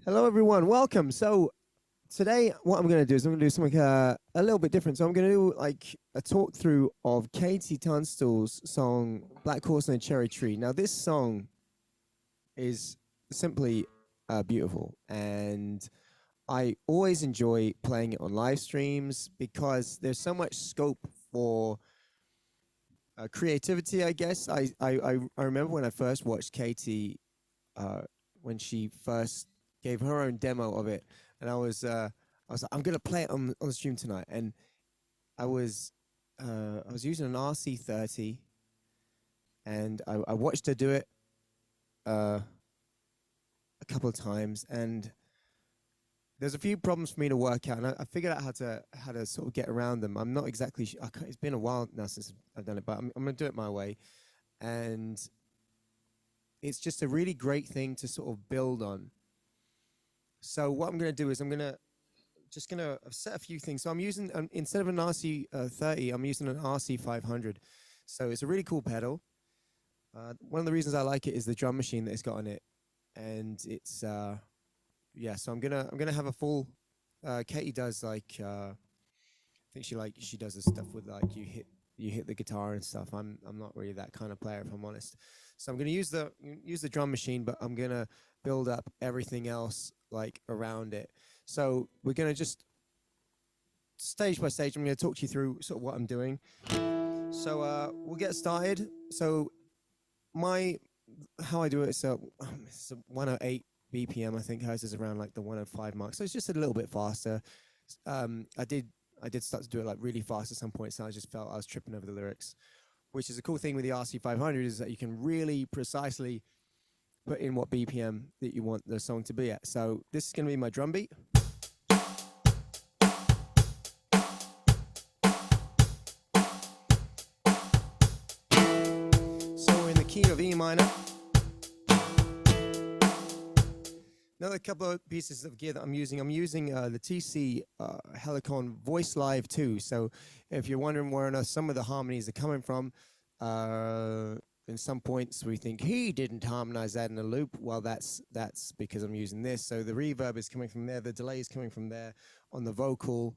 Hello, everyone. Welcome. So today, what I'm going to do is I'm going to do something a little bit different. So I'm going to do like a talk through of Katie Tunstall's song "Black Horse and a Cherry Tree." Now, this song is simply beautiful, and I always enjoy playing it on live streams because there's so much scope for creativity. I guess I remember when I first watched Katie uh, when she first gave her own demo of it, and I was like, I'm gonna play it on the stream tonight, and I was I was using an RC30, and I watched her do it uh, a couple of times, and there's a few problems for me to work out, and I figured out how to sort of get around them. I'm not exactly it's been a while now since I've done it, but I'm gonna do it my way, and it's just a really great thing to sort of build on. So what I'm going to do is I'm just going to set a few things. So I'm using, instead of an RC30, I'm using an RC500. So it's a really cool pedal. One of the reasons I like it is the drum machine that it's got on it. And it's, yeah, so I'm gonna have a full, Katie does like, I think she does this stuff with like you hit the guitar and stuff. I'm not really that kind of player, if I'm honest. So I'm gonna use the drum machine, but I'm gonna build up everything else like around it. So we're gonna just stage by stage. I'm gonna talk you through sort of what I'm doing. So we'll get started. So how I do it. So it's 108 BPM. I think hers is around like the 105 mark. So it's just a little bit faster. I did start to do it like really fast at some point, so I just felt I was tripping over the lyrics. Which is a cool thing with the RC500 is that you can really precisely put in what BPM that you want the song to be at. So this is going to be my drum beat. So we're in the key of E minor. Another couple of pieces of gear that I'm using the TC Helicon Voice Live 2. So if you're wondering where on earth some of the harmonies are coming from, in some points we think he didn't harmonize that in a loop. Well, that's because I'm using this. So the reverb is coming from there, the delay is coming from there on the vocal.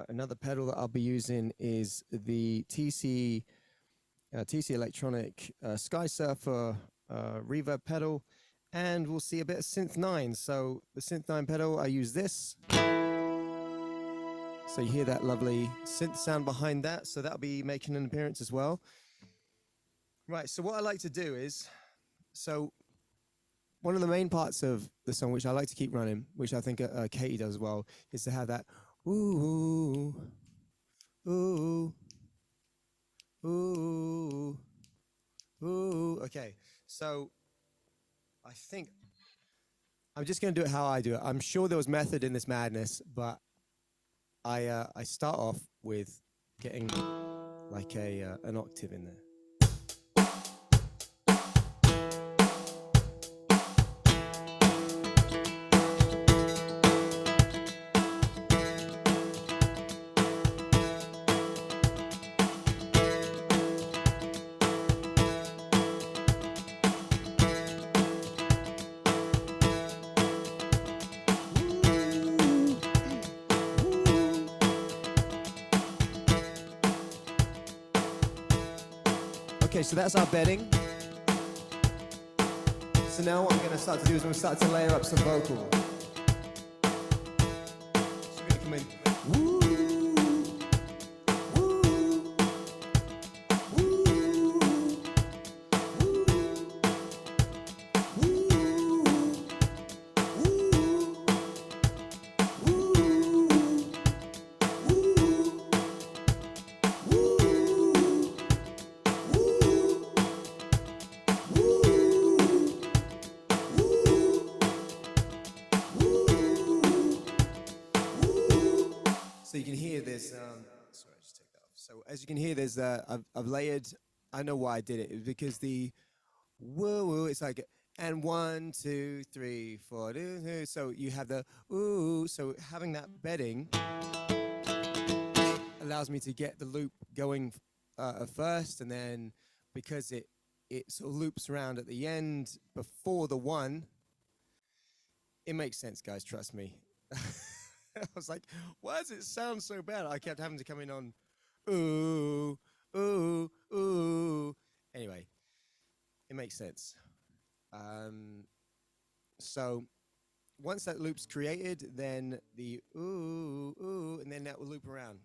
Another pedal that I'll be using is the TC Electronic Sky Surfer reverb pedal. And we'll see a bit of Synth 9. So the Synth 9 pedal, I use this. So you hear that lovely synth sound behind that. So that'll be making an appearance as well. Right, so what I like to do is, so one of the main parts of the song, which I like to keep running, which I think Katie does as well, is to have that ooh, ooh, ooh, ooh. Okay, so I think I'm just going to do it how I do it. I'm sure there was method in this madness, but I start off with getting like an octave in there. Okay, so that's our bedding. So now what I'm going to start to do is I'm going to start to layer up some vocal. So we're going to come in. Woo, woo, woo, woo, So you can hear there's, sorry, just take that off. So as you can hear, there's, I've layered, I know why I did it. It was because the woo woo, it's like, and 1, 2, 3, 4, so you have the ooh, so having that bedding allows me to get the loop going first, and then because it sort of loops around at the end before the 1, it makes sense, guys. Trust me. I was like, why does it sound so bad? I kept having to come in on, ooh, ooh, ooh. Anyway, it makes sense. So once that loop's created, then the ooh, ooh, and then that will loop around.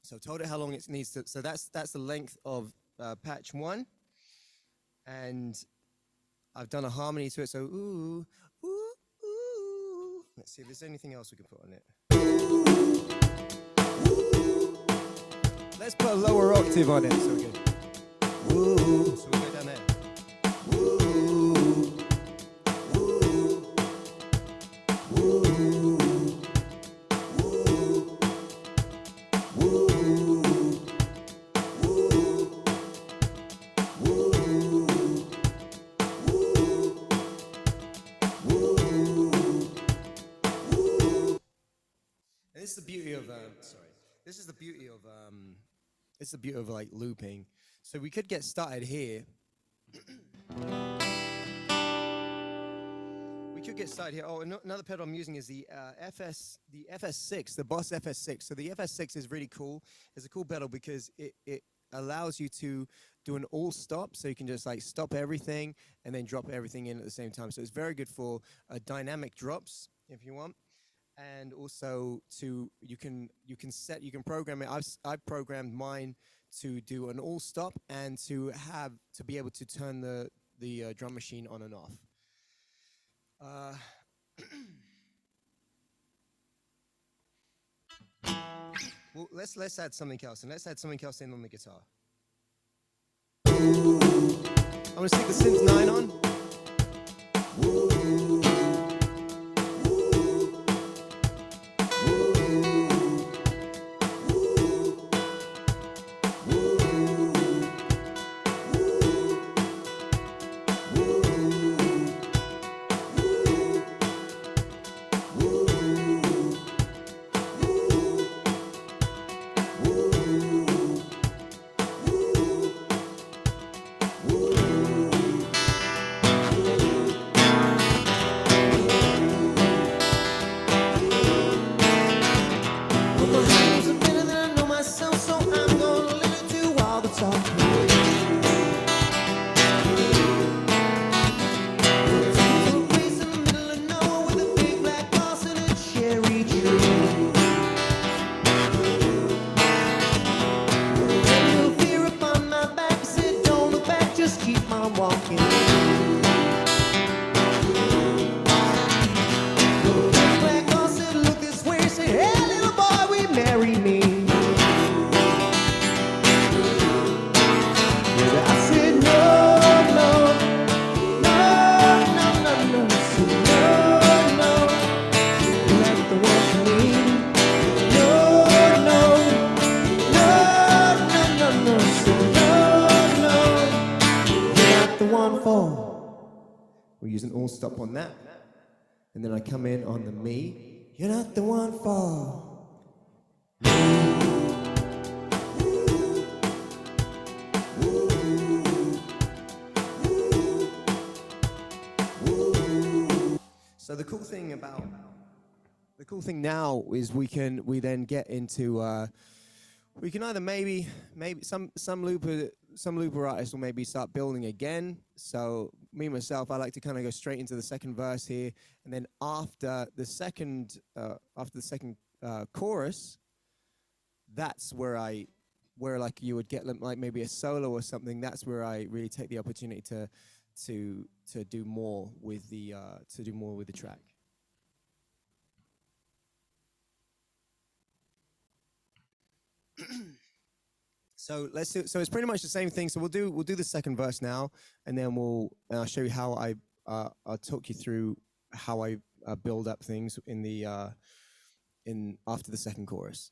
So I've told it how long it needs to, so that's the length of patch 1. And I've done a harmony to it, so ooh, ooh, ooh. Let's see if there's anything else we can put on it. Let's put a lower octave on it, so we're good. Ooh, so we'll go down there. Ooh, ooh, ooh, This is the beauty of This is the beauty of it's the beauty of like looping. So we could get started here. We could get started here. Oh, another pedal I'm using is the FS6, the Boss FS6. So the FS6 is really cool. It's a cool pedal because it allows you to do an all stop, so you can just like stop everything and then drop everything in at the same time. So it's very good for dynamic drops if you want. And also you can program it. I've programmed mine to do an all stop and to be able to turn the drum machine on and off. Well, let's add something else, and let's add something else in on the guitar. I'm gonna stick the synth 9 on. We're using all stop on that, and then I come in on the me. You're not the one for me. So the cool thing now is we then get into we can either maybe some looper artists will maybe start building again. So me myself, I like to kind of go straight into the second verse here, and then after the second chorus, that's where like you would get like maybe a solo or something. That's where I really take the opportunity to do more with the track. So it's pretty much the same thing. So we'll do the second verse now, and then I'll show you how I'll talk you through how I build up things after the second chorus.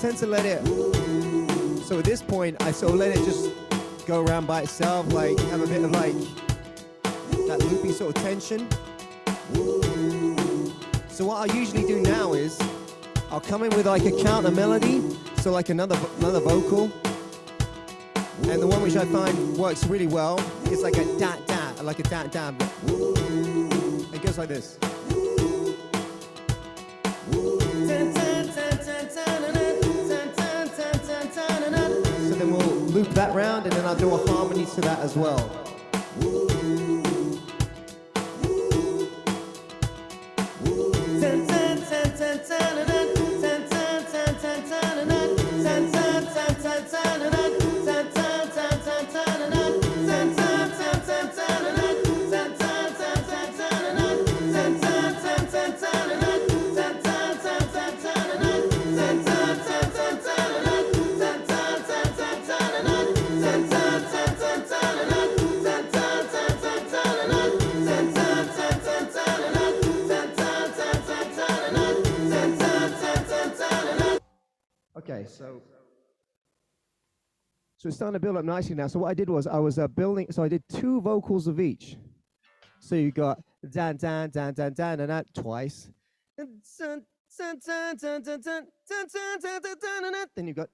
tend to let it, so at this point, I sort of let it just go around by itself, like have a bit of like that loopy sort of tension. So what I usually do now is I'll come in with like a counter melody, so like another vocal. And the one which I find works really well is like a da-da, like a da-da. It goes like this. So then we'll loop that round, and then I'll do a harmony to that as well. Okay, so it's starting to build up nicely now. So what I did was I was building, so I did 2 vocals of each. So you got dan dan dan dan dan dan dan twice. Then you've got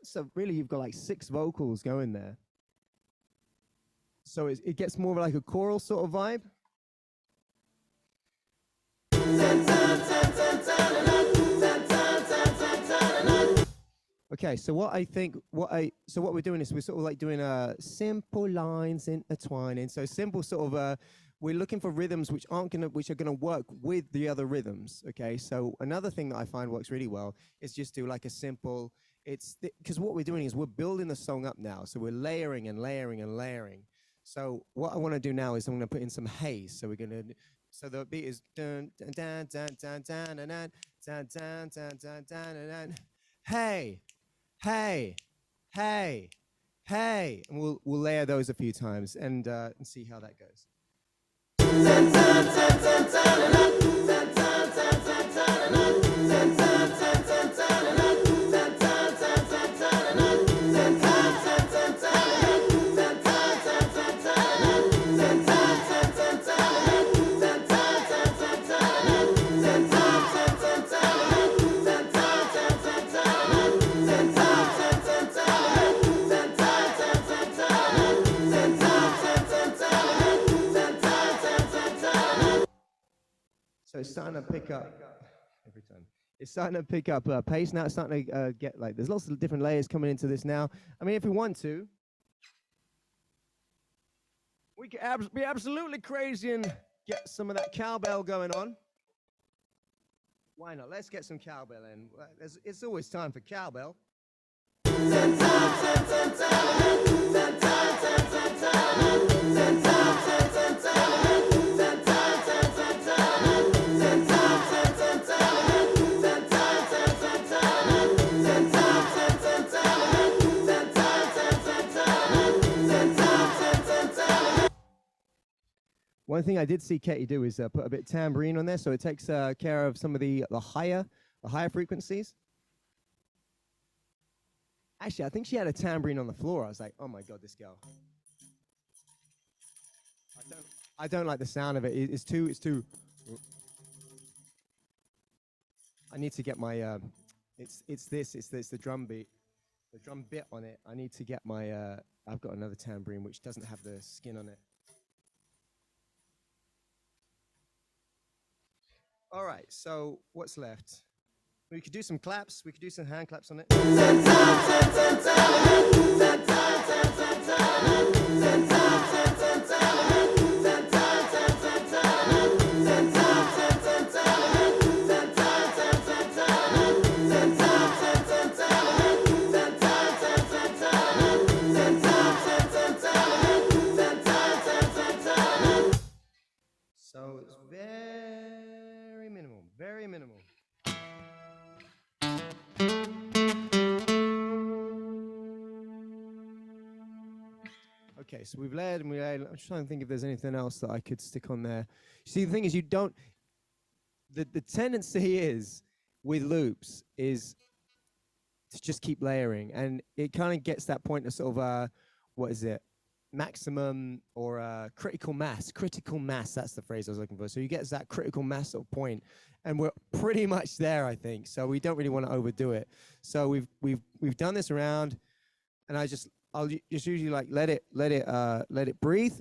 so really you've got like 6 vocals going there. So it gets more like a choral sort of vibe. Okay, so what we're doing is we're sort of like doing simple lines intertwining. So simple sort of we're looking for rhythms which are gonna work with the other rhythms. Okay, so another thing that I find works really well is just do like a simple. Because what we're doing is we're building the song up now, so we're layering and layering and layering. So what I want to do now is I'm gonna put in some haze. So we're gonna. So the beat is dun dun dun dun dun dun dun dun dun dun dun dun dun dun. Hey. Hey, hey, hey, and we'll layer those a few times and see how that goes. So it's starting to pick up every time. It's starting to pick up pace now. It's starting to get like, there's lots of different layers coming into this now. I mean, if we want to, we could be absolutely crazy and get some of that cowbell going on. Why not? Let's get some cowbell in. It's always time for cowbell. One thing I did see Katie do is put a bit of tambourine on there, so it takes care of some of the higher frequencies. Actually, I think she had a tambourine on the floor. I was like, oh my god, this girl. I don't like the sound of it. It's too. I need to get my. It's the drum beat, the drum bit on it. I need to get my. I've got another tambourine which doesn't have the skin on it. All right, so what's left? We could do some claps. We could do some hand claps on it. So it's very minimal, very minimal. Okay, so we've layered and we layered. I'm just trying to think if there's anything else that I could stick on there. See, the thing is, you don't. The tendency is with loops is to just keep layering. And it kind of gets that point of sort of, what is it? Maximum or critical mass. Critical mass, that's the phrase I was looking for. So you get that critical mass sort of point, and we're pretty much there, I think. So we don't really want to overdo it. So we've done this around, and I'll just usually like let it breathe.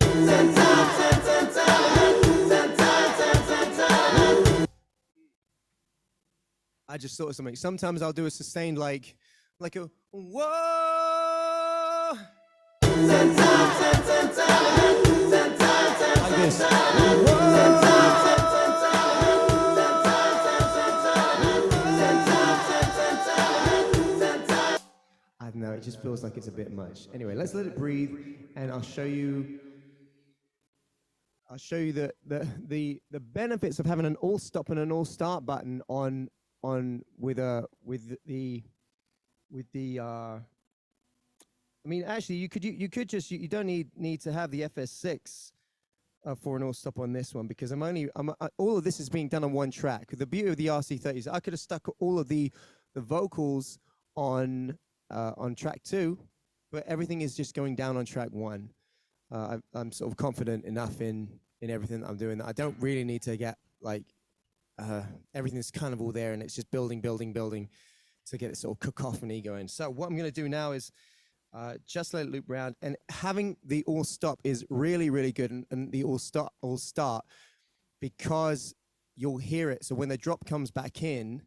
I just thought of something. Sometimes I'll do a sustained like a whoa. Like this. I don't know, it just feels like it's a bit much. Anyway, let's let it breathe, and I'll show you the benefits of having an all stop and an all start button on with the I mean, actually, you could just you don't need to have the FS6 for an all stop on this one, because all of this is being done on one track. The beauty of the RC30 is I could have stuck all of the vocals on track 2, but everything is just going down on track 1. I'm sort of confident enough in everything that I'm doing that I don't really need to get like everything's kind of all there, and it's just building to get this sort of cacophony going. So what I'm going to do now is just let it loop around, and having the all stop is really, really good, and the all start, because you'll hear it. So when the drop comes back in,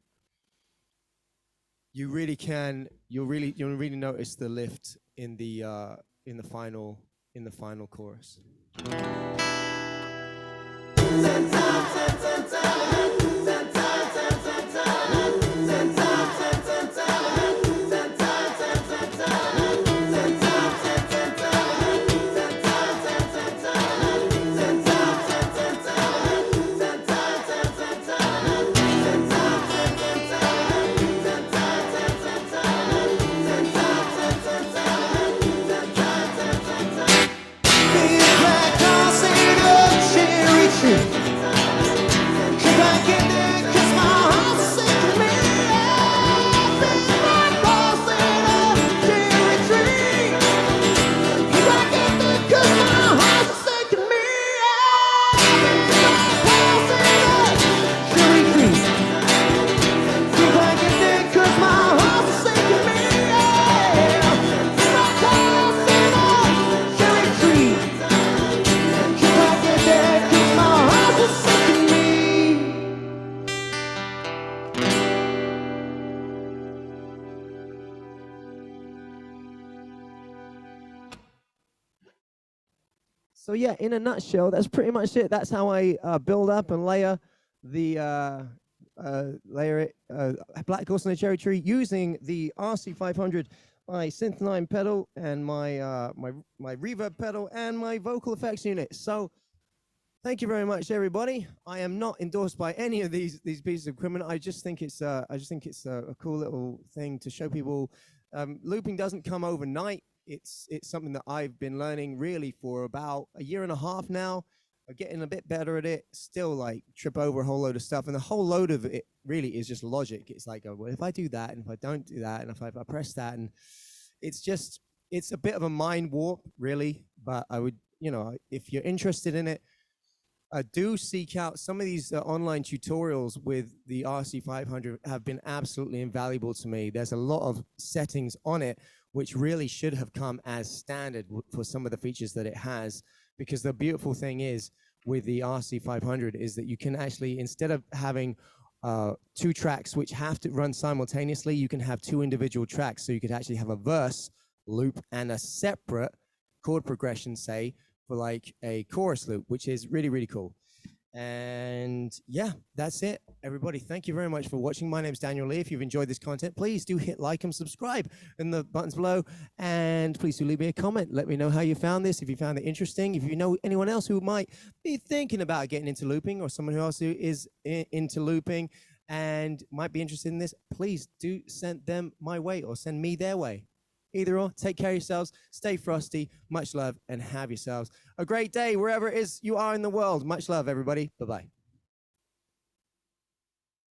you'll really notice the lift in the final chorus. So yeah, in a nutshell, that's pretty much it. That's how I build up and layer the Black Horse on a Cherry Tree using the RC500, my Synth 9 pedal, and my my reverb pedal, and my vocal effects unit. So thank you very much, everybody. I am not endorsed by any of these pieces of equipment. I just think it's a cool little thing to show people. Looping doesn't come overnight. It's something that I've been learning really for about a year and a half now. I'm getting a bit better at it. Still like trip over a whole load of stuff, and the whole load of it really is just logic. It's like, well, if I do that, and if I don't do that, and if I press that, and it's a bit of a mind warp, really. But I would, if you're interested in it, do seek out some of these online tutorials with the RC500. Have been absolutely invaluable to me. There's a lot of settings on it which really should have come as standard for some of the features that it has, because the beautiful thing is with the RC500 is that you can actually, instead of having 2 tracks which have to run simultaneously, you can have 2 individual tracks. So you could actually have a verse loop and a separate chord progression, say, for like a chorus loop, which is really, really cool. And yeah, that's it, everybody. Thank you very much for watching. My name's Daniel Leigh. If you've enjoyed this content, please do hit like and subscribe in the buttons below, and please do leave me a comment. Let me know how you found this, if you found it interesting, if you know anyone else who might be thinking about getting into looping, or someone who else who is into looping and might be interested in this, please do send them my way or send me their way. Either or, take care of yourselves, stay frosty, much love, and have yourselves a great day wherever it is you are in the world. Much love, everybody. Bye-bye.